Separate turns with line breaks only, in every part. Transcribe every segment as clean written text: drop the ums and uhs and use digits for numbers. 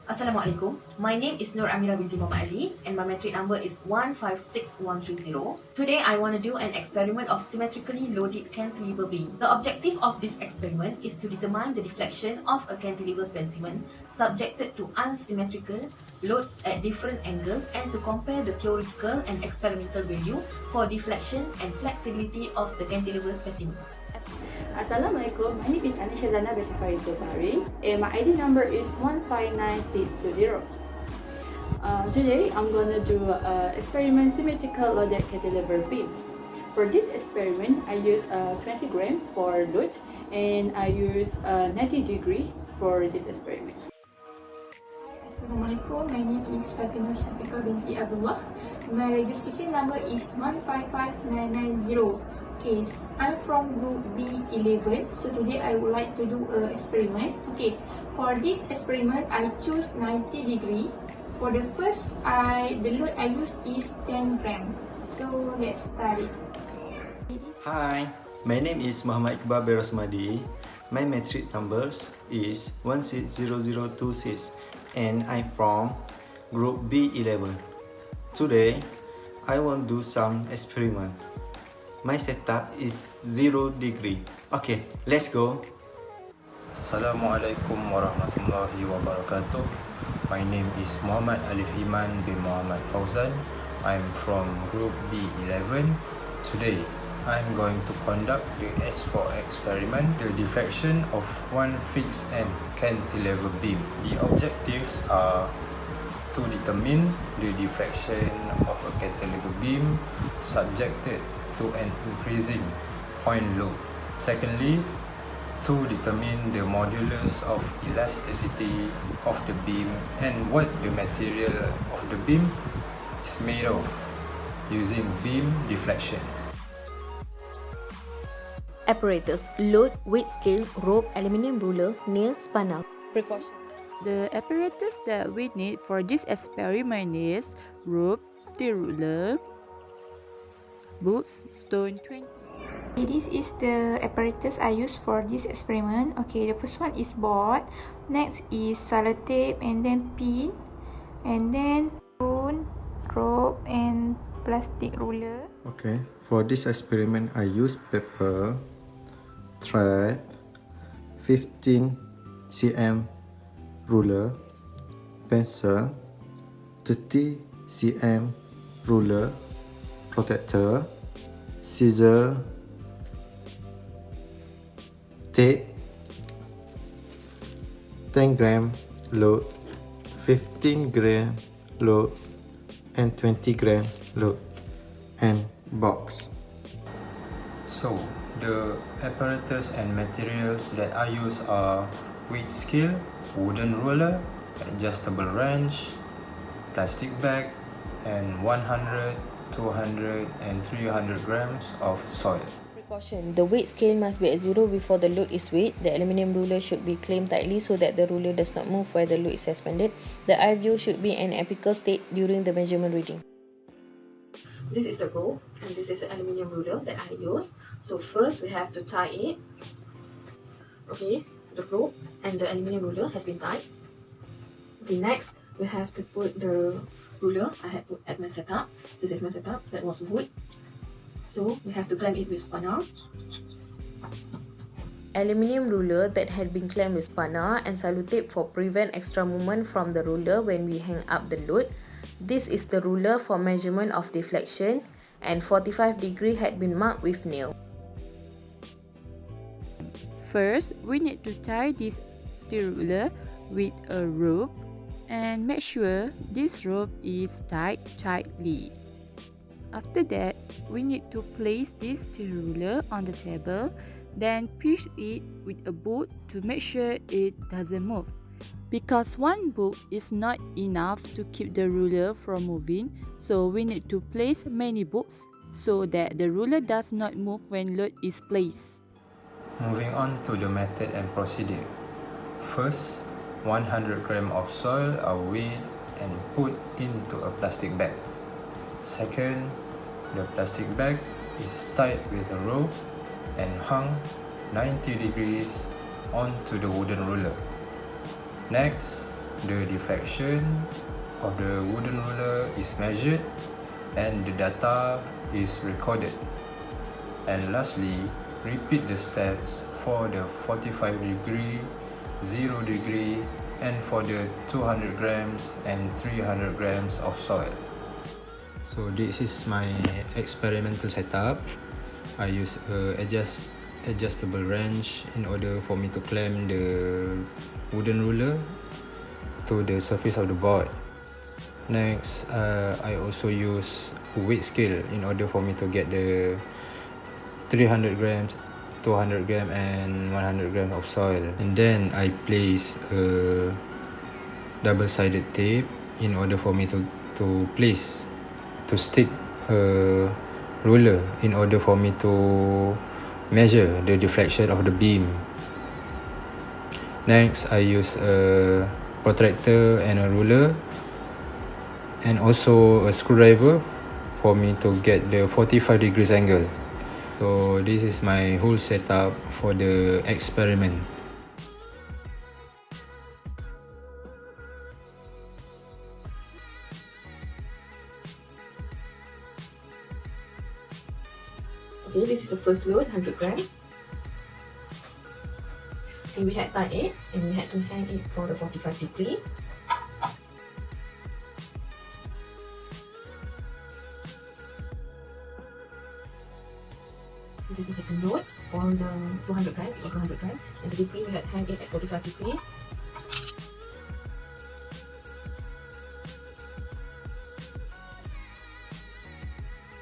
Assalamualaikum. My name is Nur Amira binti Muhammad Ali and my metric number is 156130. Today I want to do an experiment of symmetrically loaded cantilever beam. The objective of this experiment is to determine the deflection of a cantilever specimen subjected to unsymmetrical load at different angles and to compare the theoretical and experimental value for deflection and flexibility of the cantilever specimen.
Assalamualaikum, my name is Anisha Zana binti Farizul and my ID number is 159620. Today I'm gonna do experiment symmetrical loaded cantilever beam. For this experiment, I use 20 gram for load and I use 90 degree for this experiment.
Assalamualaikum, my name is Fatimah Syafiqah binti Abdullah. My registration number is 155990. Okay, I'm from group B11. So today I would like to do an experiment. Okay, for this experiment I choose 90 degree. For the first, the load I use is 10 gram. So let's start it.
Hi, my name is Muhammad Iqbal Berosmadi. My metric numbers is 160026 and I'm from group B11. Today, I want to do some experiment. My setup is 0 degree. Okay, let's go.
Assalamualaikum warahmatullahi wabarakatuh. My name is Muhammad Alif Iman bin Muhammad Fauzan. I'm from group B11. Today, I'm going to conduct the S4 experiment, the deflection of one fixed end cantilever beam. The objectives are to determine the deflection of a cantilever beam subjected to an increasing point load. Secondly, to determine the modulus of elasticity of the beam and what the material of the beam is made of using beam deflection.
Apparatus: load, weight scale, rope, aluminium ruler, nail, spanner.
Precaution. The apparatus that we need for this experiment is rope, steel ruler, boots, stone 20.
Okay, this is the apparatus I use for this experiment. Okay, the first one is board. Next is sellotape and then pin. And then stone, rope and plastic ruler.
Okay, for this experiment, I use paper, thread, 15 cm ruler, pencil, 30 cm ruler, protector, scissor, tape, 10 gram load, 15 gram load and 20 gram load, and box.
So, the apparatus and materials that I use are weight scale, wooden ruler, adjustable wrench, plastic bag, and 100, 200 and 300 grams of soil.
Precaution: the weight scale must be at 0 before the load is weighed. The aluminium ruler should be clamped tightly so that the ruler does not move while the load is suspended. The eye view should be in apical state during the measurement reading.
This is the rope and this is the aluminium ruler that I use. So first we have to tie it. Okay, the rope and the aluminium ruler has been tied. Okay, next we have to put the ruler I had put at my setup. This is my setup that was wood. So we have to clamp it with spanner.
Aluminium ruler that had been clamped with spanner and sellotape for prevent extra movement from the ruler when we hang up the load. This is the ruler for measurement of deflection and 45 degree had been marked with nail.
First, we need to tie this steel ruler with a rope and make sure this rope is tied tightly. After that, we need to place this steel ruler on the table, then push it with a boot to make sure it doesn't move. Because one boot is not enough to keep the ruler from moving, so we need to place many boots so that the ruler does not move when load is placed.
Moving on to the method and procedure. First, 100 grams of soil are weighed and put into a plastic bag. Second, the plastic bag is tied with a rope and hung 90 degrees onto the wooden ruler. Next, the deflection of the wooden ruler is measured and the data is recorded. And lastly, repeat the steps for the 45 degree, 0 degree, and for the 200 grams and 300 grams of soil. So this is my experimental setup. I use a adjustable wrench in order for me to clamp the wooden ruler to the surface of the board. Next, I also use a weight scale in order for me to get the 300 grams, 200 gram and 100 grams of soil. And then I place a double-sided tape in order for me to stick a ruler in order for me to measure the deflection of the beam. Next, I use a protractor and a ruler and also a screwdriver for me to get the 45 degrees angle. So this is my whole setup for the experiment.
Okay, this is the first load, 100 gram. And we had tied it, and we had to hang it for the 45 degree. This is the second load for the 200 gram, it was 100 gram. And the degree we had hang it at 45 degree.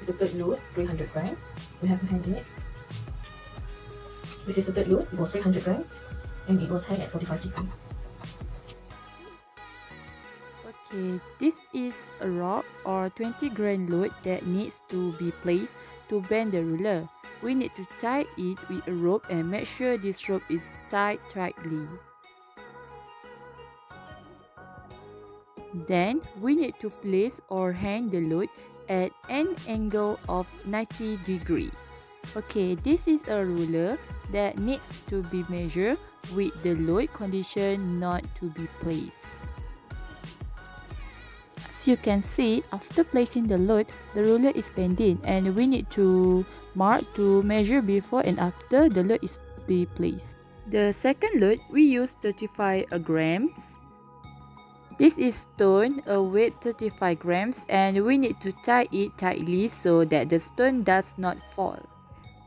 This is the third load, 300 gram. We have to hang it. This is the third load, it was 300 gram. And it was hung at 45 degree.
Okay, this is a rope or 20 gram load that needs to be placed to bend the ruler. We need to tie it with a rope and make sure this rope is tied tightly. Then we need to place or hang the load at an angle of 90 degree. Okay, this is a ruler that needs to be measured with the load condition not to be placed. As you can see, after placing the load, the ruler is bending and we need to mark to measure before and after the load is be placed. The second load, we use 35 grams. This is stone, a weight 35 grams, and we need to tie it tightly so that the stone does not fall.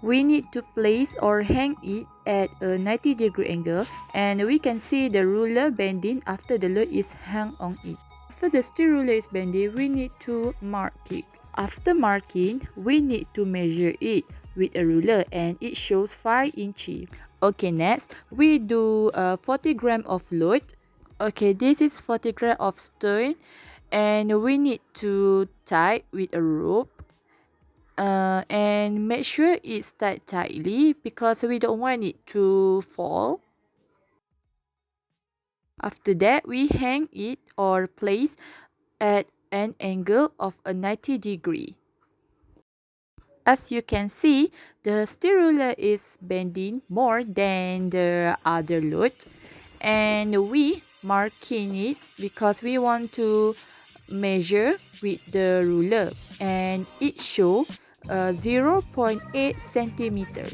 We need to place or hang it at a 90 degree angle, and we can see the ruler bending after the load is hung on it. After the steel ruler is bending, we need to mark it. After marking, we need to measure it with a ruler and it shows 5 inches. Okay, next, we do 40 gram of load. Okay, this is 40 gram of stone and we need to tie with a rope. And make sure it's tied tightly because we don't want it to fall. After that, we hang it or place at an angle of a 90 degree. As you can see, the steel ruler is bending more than the other load, and we marking it because we want to measure with the ruler, and it shows 0.8 centimeter.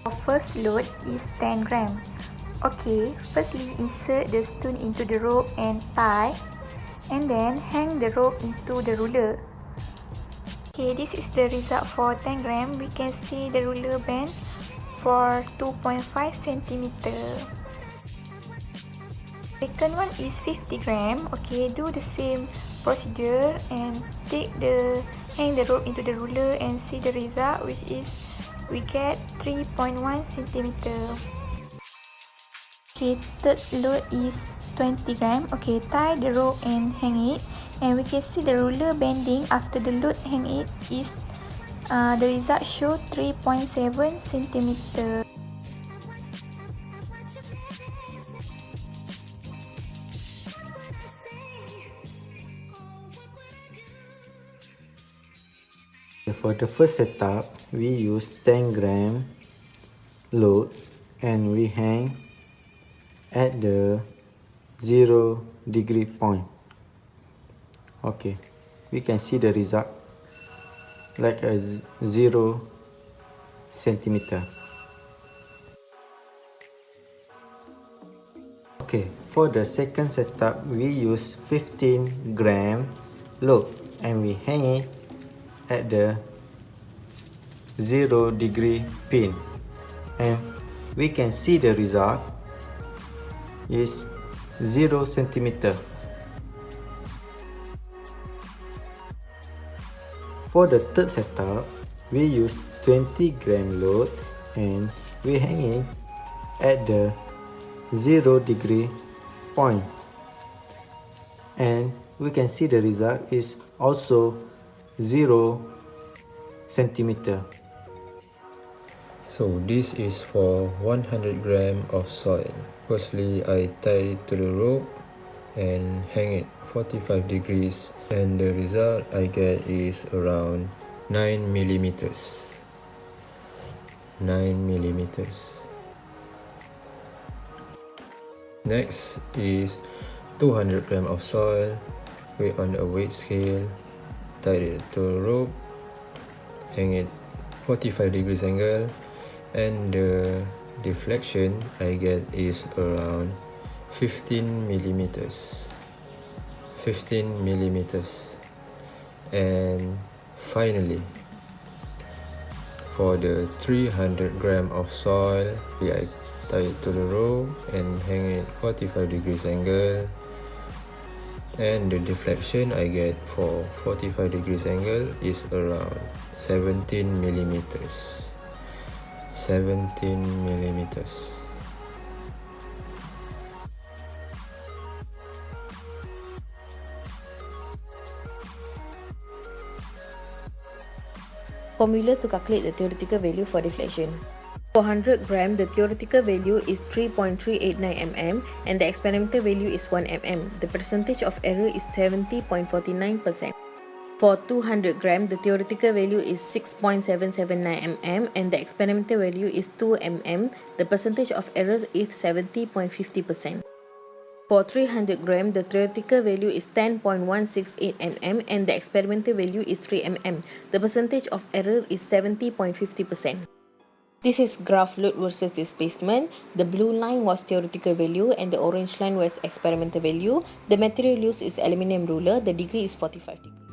Our first load is 10 gram. Okay, firstly insert the stone into the rope and tie, and then hang the rope into the ruler. Okay, this is the result for 10 gram. We can see the ruler bend for 2.5 centimeter. Second one is 50 gram. Okay, do the same procedure and hang the rope into the ruler and see the result, which is we get 3.1 centimeter. Okay, third load is 20 gram. Okay, tie the rope and hang it, and we can see the ruler bending after the load hang it is the result show 3.7 centimeter.
For the first setup, we use 10 gram load and we hang at the 0° point. Okay, we can see the result like a 0 centimeter. Okay, for the second setup, we use 15-gram loop and we hang it at the 0° pin, and we can see the result is 0 centimeter. For the third setup, we use 20-gram load and we hang it at the 0° point, and we can see the result is also 0 centimeter.
So this is for 100 gram of soil. Firstly, I tie it to the rope and hang it 45 degrees, and the result I get is around 9 millimeters. 9 millimeters. Next is 200 gram of soil, weigh on a weight scale, tie it to a rope, hang it 45 degrees angle, and the deflection I get is around 15 millimeters. 15 millimeters. And finally, for the 300 gram of soil, I tie it to the rope and hang it 45 degrees angle, and the deflection I get for 45 degrees angle is around 17 millimeters. 17 millimeters.
Formula to calculate the theoretical value for deflection. For 100 gram, the theoretical value is 3.389 mm and the experimental value is 1 mm. The percentage of error is 70.49%. For 200 gram, the theoretical value is 6.779 mm and the experimental value is 2 mm. The percentage of error is 70.50%. For 300 gram, the theoretical value is 10.168 mm and the experimental value is 3 mm. The percentage of error is 70.50%. This is graph load versus displacement. The blue line was theoretical value and the orange line was experimental value. The material used is aluminium ruler. The degree is 45 degrees.